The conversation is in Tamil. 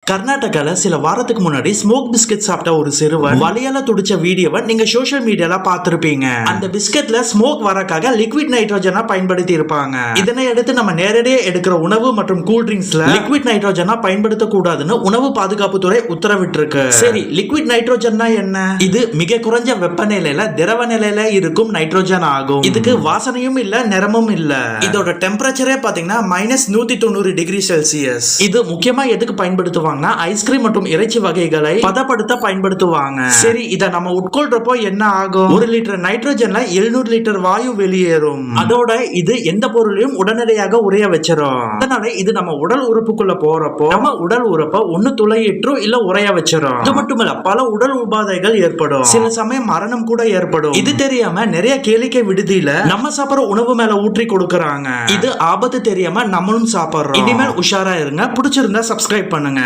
கர்நாடகால சில வாரத்துக்கு முன்னாடி ஸ்மோக் பிஸ்கட் சாப்பிட்ட ஒரு சிறுவன் வலியால துடிச்ச வீடியோவை நீங்க சோஷியல் மீடியால பார்த்திருப்பீங்க. அந்த பிஸ்கட்ல ஸ்மோக் வரக்காக லிக்விட் நைட்ரோஜனா பயன்படுத்தி இருப்பாங்க. இதனை அடுத்து நம்ம நேரடியாக எடுக்கிற உணவு மற்றும் கூல் ட்ரிங்க்ஸ்ல லிக்விட் நைட்ரோஜனா பயன்படுத்த கூடாதுன்னு உணவு பாதுகாப்புத்துறை உத்தரவிட்டிருக்கு. சரி, லிக்விட் நைட்ரோஜன்னா என்ன? இது மிக குறைஞ்ச வெப்பநிலையில திரவ நிலையில இருக்கும் நைட்ரோஜன் ஆகும். இதுக்கு வாசனையும் இல்ல, நிறமும் இல்ல. இதோட டெம்பரேச்சரே பாத்தீங்கன்னா -190 டிகிரி செல்சியஸ். இது முக்கியமா எதுக்கு பயன்படுத்துவாங்க? ஐஸ்கிரீம் மற்றும் இறைச்சி வகைகளை பதப்படுத்த பயன்படுத்துவாங்க. சரி, இத நம்ம உட்கொள்றப்போ என்ன ஆகும்? 1 லிட்டர் நைட்ரோஜன்ல 700 லிட்டர் வாயு வெளியேறும். அதோட இது எந்த பொருளையும் உடனடியாக உறைய வச்சிரும். அதனால இது நம்ம உடல் உறுப்புக்குள்ள போறப்போ நம்ம உடல் உறுப்பை ஒண்ணு துளையிற்றும் இல்ல உறைய வச்சிரும். இது மட்டுமல்ல, பல உடல் உபாதைகள் ஏற்படும். சில சமயம் மரணம் கூட ஏற்படும். இது தெரியாம நிறைய கேளிக்கை விடுதியில நம்ம சாப்பிடுற உணவு மேல ஊற்றி கொடுக்கறாங்க. இது ஆபத்து தெரியாம நம்மளும் சாப்பிடுறோம். இனிமேல் உஷாரா இருங்க. பிடிச்சிருந்தா சப்ஸ்கிரைப் பண்ணுங்க.